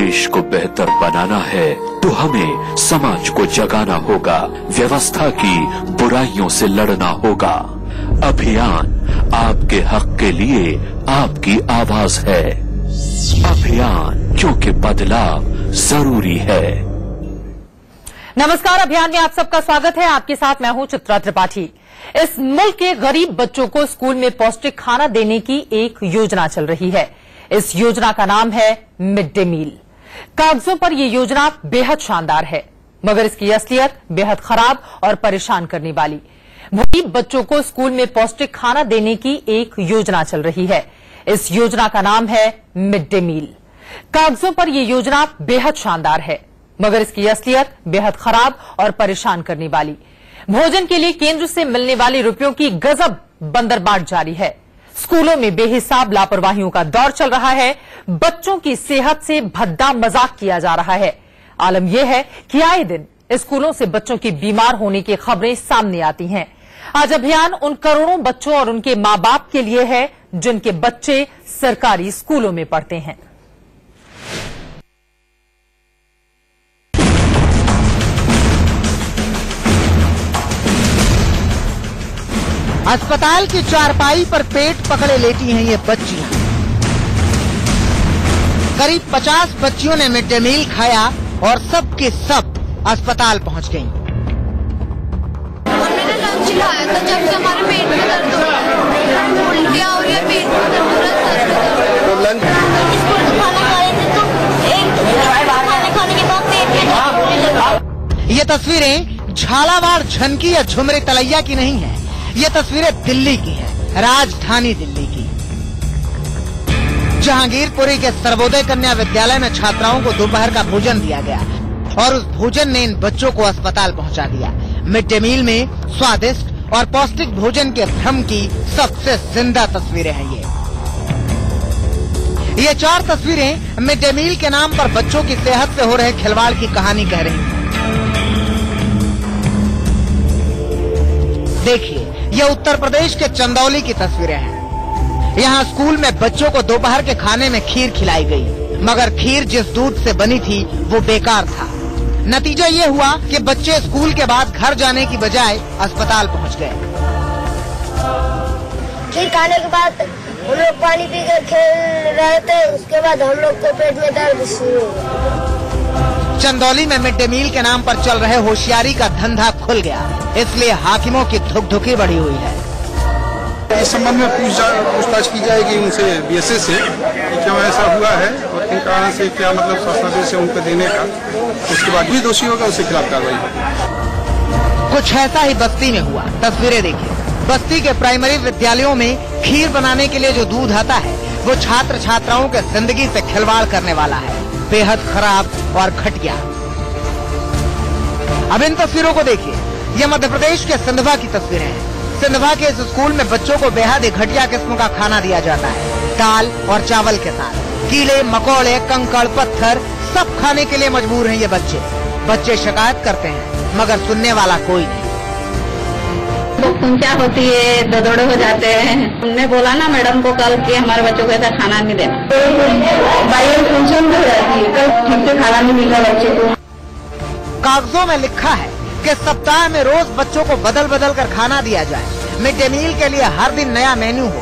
देश को बेहतर बनाना है तो हमें समाज को जगाना होगा, व्यवस्था की बुराइयों से लड़ना होगा। अभियान आपके हक के लिए आपकी आवाज है। अभियान, क्योंकि बदलाव जरूरी है। नमस्कार, अभियान में आप सबका स्वागत है। आपके साथ मैं हूं चित्रा त्रिपाठी। इस मुल्क के गरीब बच्चों को स्कूल में पौष्टिक खाना देने की एक योजना चल रही है। इस योजना का नाम है मिड डे मील। कागजों पर यह योजना बेहद शानदार है, मगर इसकी असलियत बेहद खराब और परेशान करने वाली। गरीब बच्चों को स्कूल में पौष्टिक खाना देने की एक योजना चल रही है। इस योजना का नाम है मिड डे मील। कागजों पर यह योजना बेहद शानदार है, मगर इसकी असलियत बेहद खराब और परेशान करने वाली। भोजन के लिए केंद्र से मिलने वाले रुपयों की गजब बंदरबाट जारी है। स्कूलों में बेहिसाब लापरवाहियों का दौर चल रहा है। बच्चों की सेहत से भद्दा मजाक किया जा रहा है। आलम यह है कि आए दिन स्कूलों से बच्चों की बीमार होने की खबरें सामने आती हैं। आज अभियान उन करोड़ों बच्चों और उनके मां बाप के लिए है जिनके बच्चे सरकारी स्कूलों में पढ़ते हैं। अस्पताल की चारपाई पर पेट पकड़े लेटी हैं ये बच्चियां। करीब 50 बच्चियों ने मिड डे मील खाया और सब के सब अस्पताल पहुंच गईं। हमने लंच खाया तो जब से हमारे पेट में दर्द हो रहा है, उल्टियां हो रही है, पेट में दर्द हो रहा है। तो लंच स्कूल में खाना खा रहे थे तो खाने के बाद पेट में। ये तस्वीरें झालावाड़, झनकी या झुमरी तलैया की नहीं है। ये तस्वीरें दिल्ली की हैं, राजधानी दिल्ली की। जहांगीरपुरी के सर्वोदय कन्या विद्यालय में छात्राओं को दोपहर का भोजन दिया गया और उस भोजन ने इन बच्चों को अस्पताल पहुंचा दिया। मिड डे मील में स्वादिष्ट और पौष्टिक भोजन के भ्रम की सबसे जिंदा तस्वीरें हैं ये 4 तस्वीरें मिड डे मील के नाम पर बच्चों की सेहत से हो रहे खिलवाड़ की कहानी कह रही हैं। देखिए, ये उत्तर प्रदेश के चंदौली की तस्वीरें हैं। यहाँ स्कूल में बच्चों को दोपहर के खाने में खीर खिलाई गई, मगर खीर जिस दूध से बनी थी वो बेकार था। नतीजा ये हुआ कि बच्चे स्कूल के बाद घर जाने की बजाय अस्पताल पहुँच गए। खीर खाने के बाद हम लोग पानी पी कर खेल रहे थे, उसके बाद हम लोग को पेट में दर्द शुरू हो गया। चंदौली में मिड डे मील के नाम पर चल रहे होशियारी का धंधा खुल गया, इसलिए हाकिमों की धुकधुकी बढ़ी हुई है। इस संबंध में पूछताछ की जाएगी उनसे, बीएसए से, कि क्यों ऐसा हुआ है और किन कारण से, क्या मतलब शासनादेश है उनको देने का। उसके बाद भी दोषी होगा, उसके खिलाफ कार्रवाई होगी। कुछ ऐसा ही बस्ती में हुआ। तस्वीरें देखिए। बस्ती के प्राइमरी विद्यालयों में खीर बनाने के लिए जो दूध आता है वो छात्र छात्राओं के जिंदगी से खिलवाड़ करने वाला है, बेहद खराब और घटिया। अब इन तस्वीरों को देखिए। ये मध्य प्रदेश के सिंधवा की तस्वीरें हैं। सिंधवा के इस स्कूल में बच्चों को बेहद ही घटिया किस्म का खाना दिया जाता है, दाल और चावल के साथ। कीड़े मकोड़े, कंकड़, पत्थर सब खाने के लिए मजबूर हैं ये बच्चे। बच्चे शिकायत करते हैं, मगर सुनने वाला कोई नहीं। क्या होती है, दौड़े हो जाते हैं। हमने बोला ना मैडम को कल कि हमारे बच्चों को ऐसा खाना नहीं देना। टेंशन हो जाती है, कल ठीक से खाना नहीं मिल रहा बच्चे को। कागजों में लिखा है कि सप्ताह में रोज बच्चों को बदल बदल कर खाना दिया जाए। मिड डे मील के लिए हर दिन नया मेन्यू हो।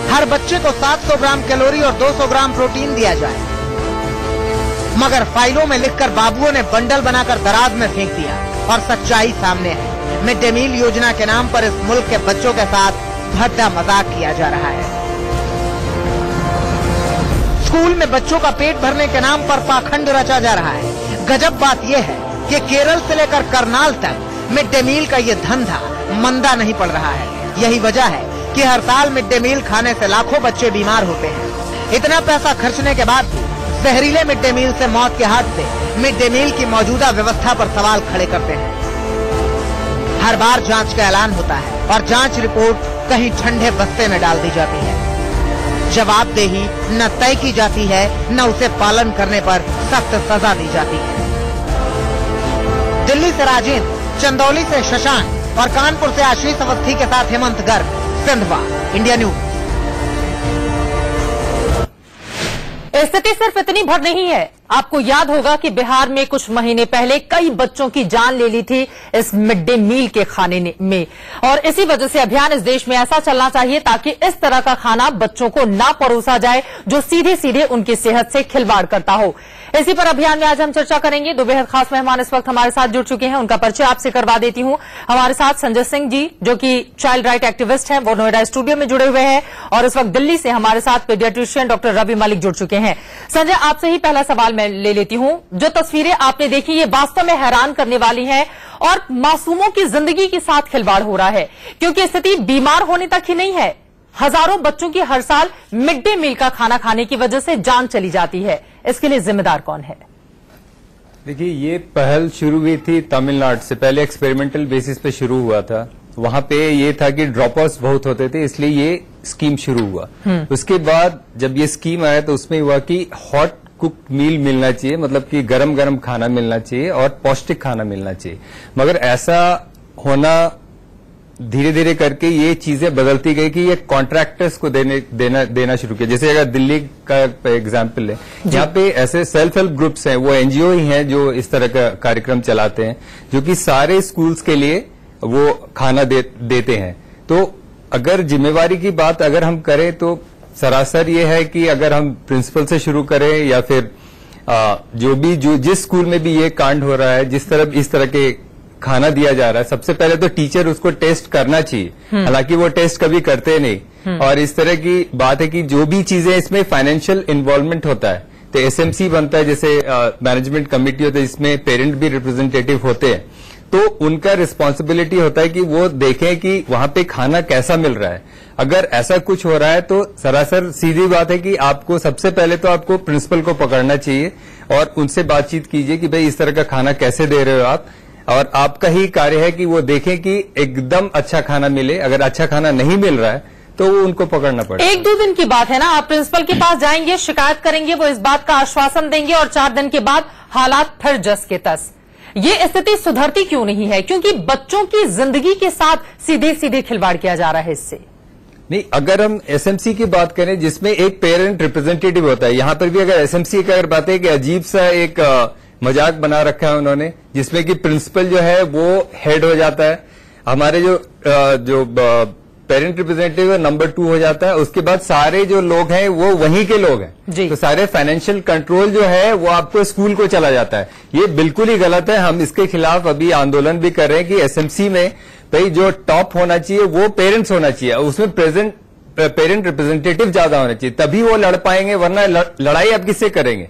हर बच्चे को 700 ग्राम कैलोरी और 200 ग्राम प्रोटीन दिया जाए, मगर फाइलों में लिखकर बाबुओं ने बंडल बनाकर दराज में फेंक दिया। और सच्चाई सामने है। मिड डे मील योजना के नाम पर इस मुल्क के बच्चों के साथ भद्दा मजाक किया जा रहा है। स्कूल में बच्चों का पेट भरने के नाम पर पाखंड रचा जा रहा है। गजब बात यह है कि केरल से लेकर करनाल तक मिड डे मील का ये धंधा मंदा नहीं पड़ रहा है। यही वजह है कि हर साल मिड डे मील खाने से लाखों बच्चे बीमार होते हैं। इतना पैसा खर्चने के बाद भी जहरीले मिड डे मील से मौत के हाथ से मिड डे मील की मौजूदा व्यवस्था पर सवाल खड़े करते हैं। हर बार जांच का ऐलान होता है और जांच रिपोर्ट कहीं ठंडे बस्ते में डाल दी जाती है। जवाबदेही न तय की जाती है, न उसे पालन करने पर सख्त सजा दी जाती है। दिल्ली से राजेंद्र, चंदौली से शशांक और कानपुर से आशीष अवस्थी के साथ हेमंत गर्ग, सिंधवा, इंडिया न्यूज। स्थिति सिर्फ इतनी भर नहीं है। आपको याद होगा कि बिहार में कुछ महीने पहले कई बच्चों की जान ले ली थी इस मिड डे मील के खाने में, और इसी वजह से अभियान इस देश में ऐसा चलना चाहिए ताकि इस तरह का खाना बच्चों को ना परोसा जाए जो सीधे सीधे उनकी सेहत से खिलवाड़ करता हो। इसी पर अभियान में आज हम चर्चा करेंगे। दो बेहद खास मेहमान इस वक्त हमारे साथ जुड़ चुके हैं, उनका परिचय आपसे करवा देती हूं। हमारे साथ संजय सिंह जी, जो कि चाइल्ड राइट एक्टिविस्ट हैं, वो नोएडा स्टूडियो में जुड़े हुए हैं, और इस वक्त दिल्ली से हमारे साथ पीडियाट्रिशियन डॉक्टर रवि मलिक जुड़ चुके हैं। संजय, आपसे ही पहला सवाल मैं ले लेती हूं। जो तस्वीरें आपने देखी ये वास्तव में हैरान करने वाली हैं और मासूमों की जिंदगी के साथ खिलवाड़ हो रहा है, क्योंकि स्थिति बीमार होने तक ही नहीं है, हजारों बच्चों की हर साल मिड डे मील का खाना खाने की वजह से जान चली जाती है। इसके लिए जिम्मेदार कौन है? देखिए, ये पहल शुरू हुई थी तमिलनाडु से, पहले एक्सपेरिमेंटल बेसिस पे शुरू हुआ था। वहां पे ये था कि ड्रॉप आउट्स बहुत होते थे, इसलिए ये स्कीम शुरू हुआ। उसके बाद जब ये स्कीम आया तो उसमें हुआ कि हॉट कुक मील मिलना चाहिए, मतलब कि गरम गरम खाना मिलना चाहिए और पौष्टिक खाना मिलना चाहिए। मगर ऐसा होना धीरे धीरे करके ये चीजें बदलती गई कि ये कॉन्ट्रैक्टर्स को देना शुरू किया। जैसे अगर दिल्ली का एग्जाम्पल है, यहाँ पे ऐसे सेल्फ हेल्प ग्रुप्स हैं, वो एनजीओ ही हैं जो इस तरह का कार्यक्रम चलाते हैं, जो कि सारे स्कूल्स के लिए वो खाना देते हैं। तो अगर जिम्मेवारी की बात अगर हम करें तो सरासर ये है कि अगर हम प्रिंसिपल से शुरू करें या फिर जिस स्कूल में भी ये कांड हो रहा है, इस तरह के खाना दिया जा रहा है, सबसे पहले तो टीचर उसको टेस्ट करना चाहिए। हालांकि वो टेस्ट कभी करते नहीं। और इस तरह की बात है कि जो भी चीजें इसमें फाइनेंशियल इन्वॉल्वमेंट होता है तो एसएमसी बनता है, जैसे मैनेजमेंट कमेटी होता है, जिसमें पेरेंट भी रिप्रेजेंटेटिव होते हैं, तो उनका रिस्पॉन्सिबिलिटी होता है कि वो देखें कि वहां पे खाना कैसा मिल रहा है। अगर ऐसा कुछ हो रहा है तो सरासर सीधी बात है कि आपको सबसे पहले तो आपको प्रिंसिपल को पकड़ना चाहिए और उनसे बातचीत कीजिए कि भाई इस तरह का खाना कैसे दे रहे हो आप, और आपका ही कार्य है कि वो देखें कि एकदम अच्छा खाना मिले। अगर अच्छा खाना नहीं मिल रहा है तो वो उनको पकड़ना पड़ेगा। 1-2 दिन की बात है ना, आप प्रिंसिपल के पास जाएंगे, शिकायत करेंगे, वो इस बात का आश्वासन देंगे और 4 दिन के बाद हालात फिर जस के तस। ये स्थिति सुधरती क्यों नहीं है? क्योंकि बच्चों की जिंदगी के साथ सीधे सीधे खिलवाड़ किया जा रहा है इससे। नहीं, अगर हम एसएमसी की बात करें जिसमें एक पेरेंट रिप्रेजेंटेटिव होता है, यहां पर भी अगर एसएमसी की अगर बात है कि अजीब सा एक मजाक बना रखा है उन्होंने, जिसमें कि प्रिंसिपल जो है वो हेड हो जाता है, हमारे जो पेरेंट रिप्रेजेंटेटिव नंबर 2 हो जाता है, उसके बाद सारे जो लोग हैं वो वहीं के लोग हैं। तो सारे फाइनेंशियल कंट्रोल जो है वो आपको स्कूल को चला जाता है। ये बिल्कुल ही गलत है। हम इसके खिलाफ अभी आंदोलन भी कर रहे हैं कि एसएमसी में भाई जो टॉप होना चाहिए वो पेरेंट्स होना चाहिए, उसमें पेरेंट रिप्रेजेंटेटिव ज्यादा होना चाहिए, तभी वो लड़ पाएंगे, वरना लड़ाई आप किससे करेंगे?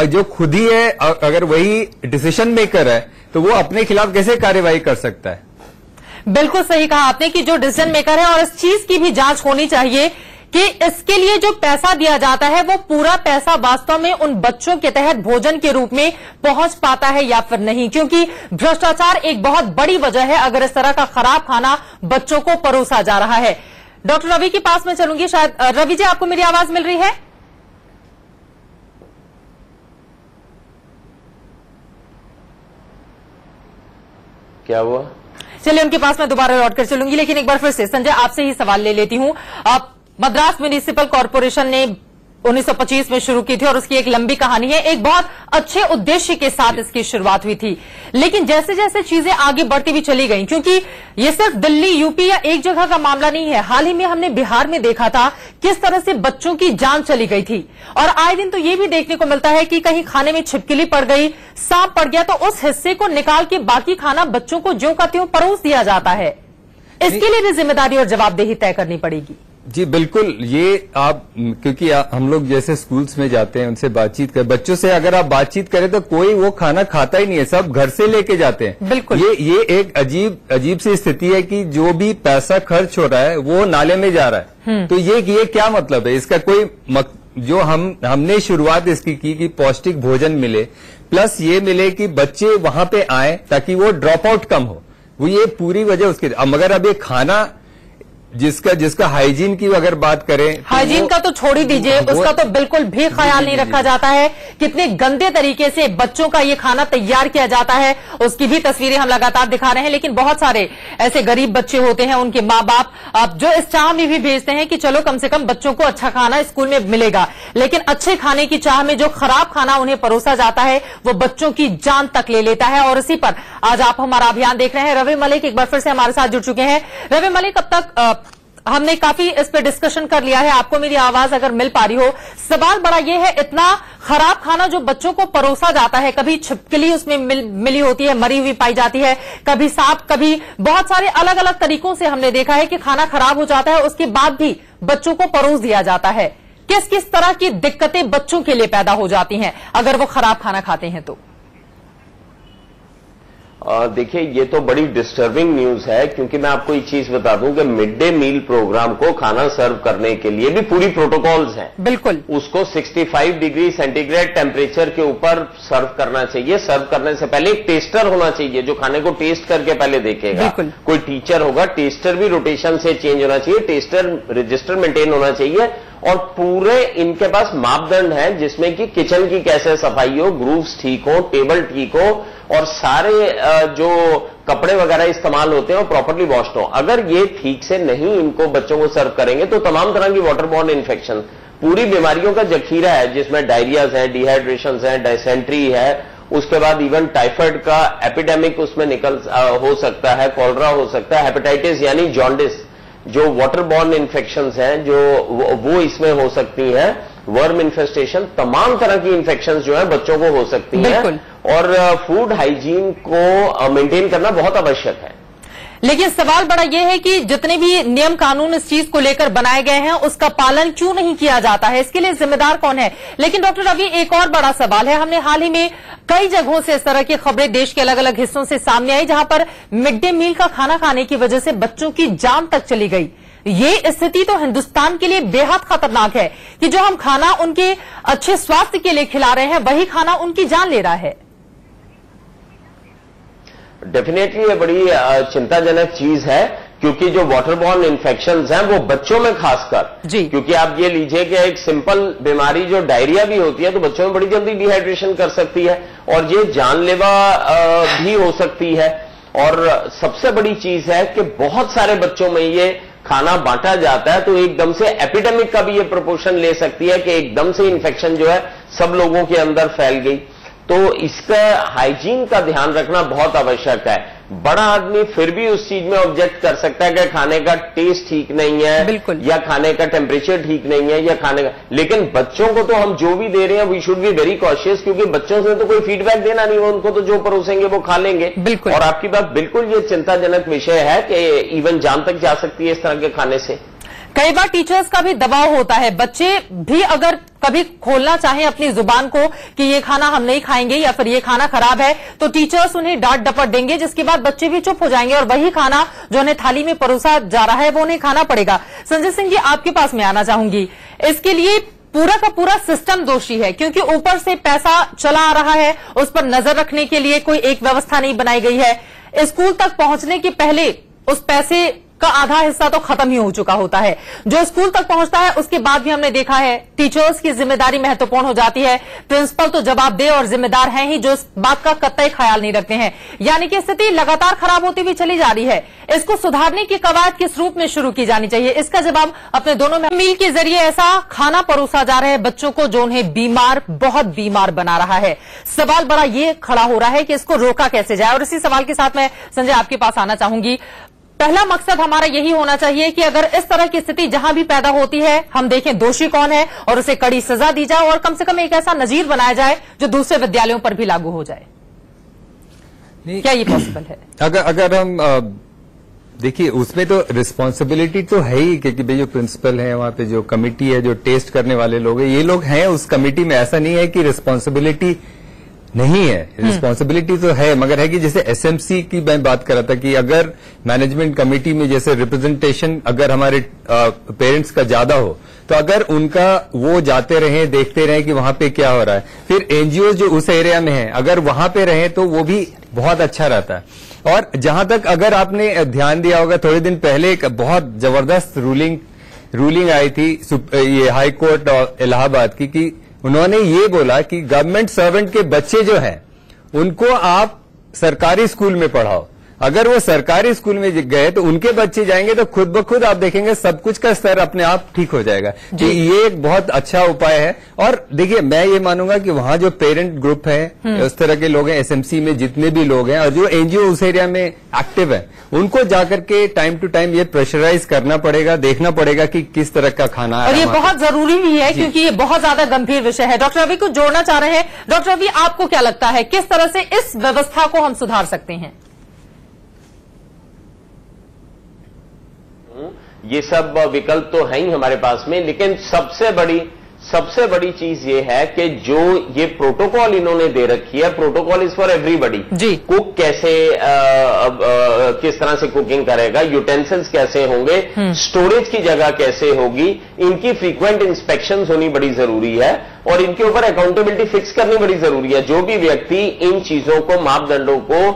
जो खुद ही है, अगर वही डिसीजन मेकर है तो वो अपने खिलाफ कैसे कार्यवाही कर सकता है? बिल्कुल सही कहा आपने कि जो डिसीजन मेकर है, और इस चीज की भी जांच होनी चाहिए कि इसके लिए जो पैसा दिया जाता है वो पूरा पैसा वास्तव में उन बच्चों के तहत भोजन के रूप में पहुंच पाता है या फिर नहीं, क्योंकि भ्रष्टाचार एक बहुत बड़ी वजह है अगर इस तरह का खराब खाना बच्चों को परोसा जा रहा है। डॉक्टर रवि के पास में चलूंगी, शायद रवि जी आपको मेरी आवाज मिल रही है? क्या हुआ? चलिए उनके पास मैं दोबारा लौट कर चलूंगी, लेकिन एक बार फिर से संजय आपसे ही सवाल ले लेती हूं। मद्रास म्युनिसिपल कॉर्पोरेशन ने 1925 में शुरू की थी और उसकी एक लंबी कहानी है। एक बहुत अच्छे उद्देश्य के साथ इसकी शुरुआत हुई थी, लेकिन जैसे जैसे चीजें आगे बढ़ती भी चली गई, क्योंकि ये सिर्फ दिल्ली, यूपी या एक जगह का मामला नहीं है। हाल ही में हमने बिहार में देखा था किस तरह से बच्चों की जान चली गई थी, और आए दिन तो ये भी देखने को मिलता है कि कहीं खाने में छिपकली पड़ गई, सांप पड़ गया, तो उस हिस्से को निकाल के बाकी खाना बच्चों को ज्यों का त्यों परोस दिया जाता है। इसके लिए भी जिम्मेदारी और जवाबदेही तय करनी पड़ेगी। जी बिल्कुल, ये आप क्योंकि हम लोग जैसे स्कूल्स में जाते हैं, उनसे बातचीत करें, बच्चों से अगर आप बातचीत करें तो कोई वो खाना खाता ही नहीं है, सब घर से लेके जाते हैं। बिल्कुल, ये एक अजीब सी स्थिति है कि जो भी पैसा खर्च हो रहा है वो नाले में जा रहा है। तो ये क्या मतलब है? इसका कोई जो हमने शुरुआत इसकी की कि पौष्टिक भोजन मिले, प्लस ये मिले कि बच्चे वहां पे आए ताकि वो ड्रॉप आउट कम हो, वो ये पूरी वजह उसके। मगर अब ये खाना जिसका हाइजीन की अगर बात करें, हाइजीन का तो छोड़ ही दीजिए, उसका तो बिल्कुल भी ख्याल नहीं रखा जाता है। कितने गंदे तरीके से बच्चों का ये खाना तैयार किया जाता है, उसकी भी तस्वीरें हम लगातार दिखा रहे हैं। लेकिन बहुत सारे ऐसे गरीब बच्चे होते हैं, उनके माँ बाप जो इस चाह में भी भेजते हैं कि चलो कम से कम बच्चों को अच्छा खाना स्कूल में मिलेगा, लेकिन अच्छे खाने की चाह में जो खराब खाना उन्हें परोसा जाता है वो बच्चों की जान तक ले लेता है। और इसी पर आज आप हमारा अभियान देख रहे हैं। रवि मलिक एक बार फिर से हमारे साथ जुड़ चुके हैं। रवि मलिक, अब तक हमने काफी इस पे डिस्कशन कर लिया है, आपको मेरी आवाज अगर मिल पा रही हो। सवाल बड़ा ये है, इतना खराब खाना जो बच्चों को परोसा जाता है, कभी छिपकली उसमें मिली होती है, मरी हुई पाई जाती है, कभी सांप, कभी बहुत सारे अलग अलग तरीकों से हमने देखा है कि खाना खराब हो जाता है, उसके बाद भी बच्चों को परोस दिया जाता है। किस किस तरह की दिक्कतें बच्चों के लिए पैदा हो जाती हैं अगर वो खराब खाना खाते हैं तो? देखिए, ये तो बड़ी डिस्टर्बिंग न्यूज है, क्योंकि मैं आपको एक चीज बता दूं कि मिड डे मील प्रोग्राम को खाना सर्व करने के लिए भी पूरी प्रोटोकॉल्स हैं। बिल्कुल, उसको 65 डिग्री सेंटीग्रेड टेम्परेचर के ऊपर सर्व करना चाहिए। सर्व करने से पहले एक टेस्टर होना चाहिए जो खाने को टेस्ट करके पहले देखेगा। कोई टीचर होगा, टेस्टर भी रोटेशन से चेंज होना चाहिए, टेस्टर रजिस्टर मेंटेन होना चाहिए, और पूरे इनके पास मापदंड हैं जिसमें कि किचन की कैसे सफाई हो, ग्रूव्स ठीक हो, टेबल ठीक हो, और सारे जो कपड़े वगैरह इस्तेमाल होते हैं वो प्रॉपर्ली वॉश्ड हो। अगर ये ठीक से नहीं इनको बच्चों को सर्व करेंगे तो तमाम तरह की वाटरबॉर्न इन्फेक्शन, पूरी बीमारियों का जखीरा है, जिसमें डायरियाज है, डिहाइड्रेशन है, डायसेंट्री है, उसके बाद इवन टाइफाइड का एपिडेमिक उसमें हो सकता है, कॉलरा हो सकता है, हेपेटाइटिस यानी जॉन्डिस, जो वाटरबॉर्न इन्फेक्शंस हैं जो वो इसमें हो सकती हैं, वर्म इन्फेस्टेशन, तमाम तरह की इन्फेक्शंस जो है बच्चों को हो सकती हैं, और फूड हाइजीन को मेंटेन करना बहुत आवश्यक है। लेकिन सवाल बड़ा यह है कि जितने भी नियम कानून इस चीज को लेकर बनाए गए हैं उसका पालन क्यों नहीं किया जाता है, इसके लिए जिम्मेदार कौन है? लेकिन डॉक्टर रवि, एक और बड़ा सवाल है, हमने हाल ही में कई जगहों से इस तरह की खबरें देश के अलग अलग हिस्सों से सामने आई जहां पर मिड डे मील का खाना खाने की वजह से बच्चों की जान तक चली गई। ये स्थिति तो हिंदुस्तान के लिए बेहद खतरनाक है कि जो हम खाना उनके अच्छे स्वास्थ्य के लिए खिला रहे हैं वही खाना उनकी जान ले रहा है। डेफिनेटली ये बड़ी चिंताजनक चीज है, क्योंकि जो वाटरबॉर्न इन्फेक्शंस हैं वो बच्चों में खासकर, क्योंकि आप ये लीजिए कि एक सिंपल बीमारी जो डायरिया भी होती है तो बच्चों में बड़ी जल्दी डिहाइड्रेशन कर सकती है, और ये जानलेवा भी हो सकती है। और सबसे बड़ी चीज है कि बहुत सारे बच्चों में ये खाना बांटा जाता है तो एकदम से एपिडेमिक का भी ये प्रोपोर्शन ले सकती है कि एकदम से इन्फेक्शन जो है सब लोगों के अंदर फैल गई। तो इसका हाइजीन का ध्यान रखना बहुत आवश्यक है। बड़ा आदमी फिर भी उस चीज में ऑब्जेक्ट कर सकता है कि खाने का टेस्ट ठीक नहीं है, या खाने का टेम्परेचर ठीक नहीं है, या खाने का, लेकिन बच्चों को तो हम जो भी दे रहे हैं we should be very cautious, क्योंकि बच्चों से तो कोई फीडबैक देना नहीं है, उनको तो जो परोसेंगे वो खा लेंगे। और आपकी बात बिल्कुल ये चिंताजनक विषय है कि इवन जान तक जा सकती है इस तरह के खाने से। कई बार टीचर्स का भी दबाव होता है, बच्चे भी अगर कभी खोलना चाहें अपनी जुबान को कि ये खाना हम नहीं खाएंगे या फिर ये खाना खराब है, तो टीचर्स उन्हें डांट डपट देंगे, जिसके बाद बच्चे भी चुप हो जाएंगे और वही खाना जो उन्हें थाली में परोसा जा रहा है वो उन्हें खाना पड़ेगा। संजय सिंह जी, आपके पास मैं आना चाहूंगी। इसके लिए पूरा का पूरा सिस्टम दोषी है, क्योंकि ऊपर से पैसा चला आ रहा है, उस पर नजर रखने के लिए कोई एक व्यवस्था नहीं बनाई गई है। स्कूल तक पहुंचने के पहले उस पैसे का आधा हिस्सा तो खत्म ही हो चुका होता है, जो स्कूल तक पहुंचता है उसके बाद भी हमने देखा है टीचर्स की जिम्मेदारी महत्वपूर्ण हो जाती है। प्रिंसिपल तो जवाबदेह और जिम्मेदार हैं ही, जो इस बात का कतई ख्याल नहीं रखते हैं, यानी कि स्थिति लगातार खराब होती हुई चली जा रही है। इसको सुधारने की कवायद किस रूप में शुरू की जानी चाहिए, इसका जवाब अपने दोनों में मील के जरिए ऐसा खाना परोसा जा रहा है बच्चों को जो उन्हें बीमार, बहुत बीमार बना रहा है। सवाल बड़ा ये खड़ा हो रहा है कि इसको रोका कैसे जाए, और इसी सवाल के साथ मैं संजय आपके पास आना चाहूंगी। पहला मकसद हमारा यही होना चाहिए कि अगर इस तरह की स्थिति जहां भी पैदा होती है हम देखें दोषी कौन है और उसे कड़ी सजा दी जाए, और कम से कम एक ऐसा नजीर बनाया जाए जो दूसरे विद्यालयों पर भी लागू हो जाए। क्या ये पॉसिबल है? अगर हम देखिए, उसमें तो रिस्पॉन्सिबिलिटी तो है ही, क्योंकि भाई जो प्रिंसिपल है, वहां पे जो कमेटी है, जो टेस्ट करने वाले लोग हैं, ये लोग हैं उस कमेटी में। ऐसा नहीं है कि रिस्पॉन्सिबिलिटी नहीं है, रिस्पॉन्सिबिलिटी तो है, मगर है कि जैसे एसएमसी की मैं बात कर रहा था कि अगर मैनेजमेंट कमेटी में जैसे रिप्रेजेंटेशन अगर हमारे पेरेंट्स का ज्यादा हो, तो अगर उनका वो जाते रहे, देखते रहे कि वहां पे क्या हो रहा है, फिर एनजीओ जो उस एरिया में है अगर वहां पे रहे तो वो भी बहुत अच्छा रहता है। और जहां तक अगर आपने ध्यान दिया होगा, थोड़े दिन पहले एक बहुत जबरदस्त रूलिंग आई थी ये हाई कोर्ट और इलाहाबाद की, कि उन्होंने ये बोला कि गवर्नमेंट सर्वेंट के बच्चे जो हैं उनको आप सरकारी स्कूल में पढ़ाओ। अगर वो सरकारी स्कूल में गए तो उनके बच्चे जाएंगे तो खुद ब खुद आप देखेंगे सब कुछ का स्तर अपने आप ठीक हो जाएगा। तो ये एक बहुत अच्छा उपाय है। और देखिए, मैं ये मानूंगा कि वहां जो पेरेंट ग्रुप है, उस तरह के लोग हैं, एसएमसी में जितने भी लोग हैं और जो एनजीओ उस एरिया में एक्टिव है, उनको जाकर के टाइम टू टाइम ये प्रेशराइज करना पड़ेगा, देखना पड़ेगा कि किस तरह का खाना है। और ये बहुत जरूरी भी है क्योंकि ये बहुत ज्यादा गंभीर विषय है। डॉक्टर रवि को जोड़ना चाह रहे हैं। डॉक्टर रवि, आपको क्या लगता है किस तरह से इस व्यवस्था को हम सुधार सकते हैं? ये सब विकल्प तो है ही हमारे पास में, लेकिन सबसे बड़ी चीज ये है कि जो ये प्रोटोकॉल इन्होंने दे रखी है, protocol is for everybody. Cook कैसे किस तरह से कुकिंग करेगा, यूटेंसिल्स कैसे होंगे, स्टोरेज की जगह कैसे होगी, इनकी फ्रीक्वेंट इंस्पेक्शंस होनी बड़ी जरूरी है और इनके ऊपर अकाउंटेबिलिटी फिक्स करनी बड़ी जरूरी है। जो भी व्यक्ति इन चीजों को, मापदंडों को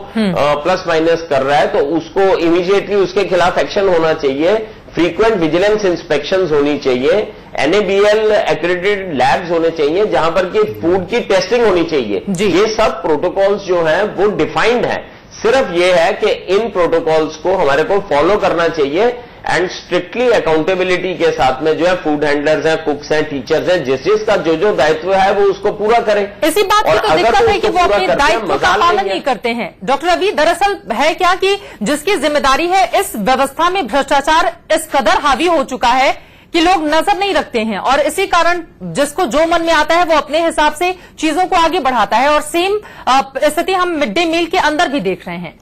प्लस माइनस कर रहा है तो उसको इमीडिएटली उसके खिलाफ एक्शन होना चाहिए। फ्रीक्वेंट विजिलेंस इंस्पेक्शंस होनी चाहिए, एनएबीएल एक्रेडिटेड लैब्स होने चाहिए जहां पर कि फूड की टेस्टिंग होनी चाहिए। ये सब प्रोटोकॉल्स जो हैं वो डिफाइंड हैं। सिर्फ ये है कि इन प्रोटोकॉल्स को हमारे को फॉलो करना चाहिए एंड स्ट्रिक्टली अकाउंटेबिलिटी के साथ में जो है फूड हैंडलर्स हैं, कुक्स हैं, टीचर्स हैं, जिसका जो दायित्व है वो उसको पूरा करें। इसी बात की तो दिक्कत है कि वो अपने दायित्व का पालन नहीं करते हैं। डॉक्टर रवि, दरअसल है क्या कि जिसकी जिम्मेदारी है, इस व्यवस्था में भ्रष्टाचार इस कदर हावी हो चुका है कि लोग नजर नहीं रखते हैं और इसी कारण जिसको जो मन में आता है वो अपने हिसाब से चीजों को आगे बढ़ाता है। और सेम स्थिति हम मिड डे मील के अंदर भी देख रहे हैं।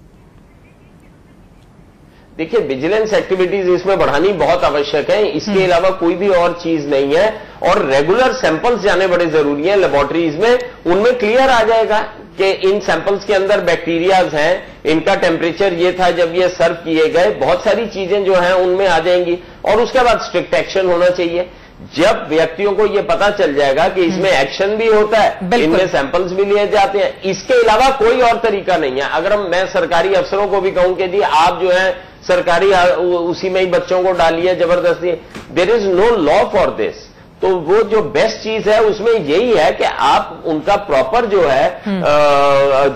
देखिए, विजिलेंस एक्टिविटीज इसमें बढ़ानी बहुत आवश्यक है, इसके अलावा कोई भी और चीज नहीं है। और रेगुलर सैंपल्स जाने बड़े जरूरी हैं लेबोरेटरीज में, उनमें क्लियर आ जाएगा कि इन सैंपल्स के अंदर बैक्टीरियाज हैं, इनका टेम्परेचर ये था जब ये सर्व किए गए, बहुत सारी चीजें जो हैं उनमें आ जाएंगी और उसके बाद स्ट्रिक्ट एक्शन होना चाहिए। जब व्यक्तियों को ये पता चल जाएगा कि इसमें एक्शन भी होता है, इनमें सैंपल्स भी लिए जाते हैं, इसके अलावा कोई और तरीका नहीं है। अगर मैं सरकारी अफसरों को भी कहूं कि जी आप जो है सरकारी उसी में ही बच्चों को डालिए जबरदस्ती, there is no law for this. तो वो जो बेस्ट चीज है उसमें यही है कि आप उनका प्रॉपर जो है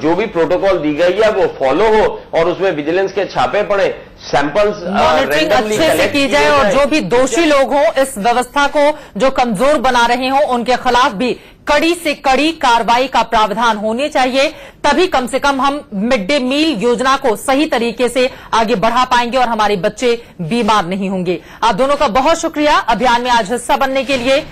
जो भी प्रोटोकॉल दी गई है वो फॉलो हो और उसमें विजिलेंस के छापे पड़े, सैंपल्स मॉनिटरिंग अच्छे से की जाए और जो भी दोषी लोग हों, इस व्यवस्था को जो कमजोर बना रहे हों, उनके खिलाफ भी कड़ी से कड़ी कार्रवाई का प्रावधान होने चाहिए। तभी कम से कम हम मिड डे मील योजना को सही तरीके से आगे बढ़ा पाएंगे और हमारे बच्चे बीमार नहीं होंगे। आप दोनों का बहुत शुक्रिया अभियान में आज हिस्सा बनने के लिए।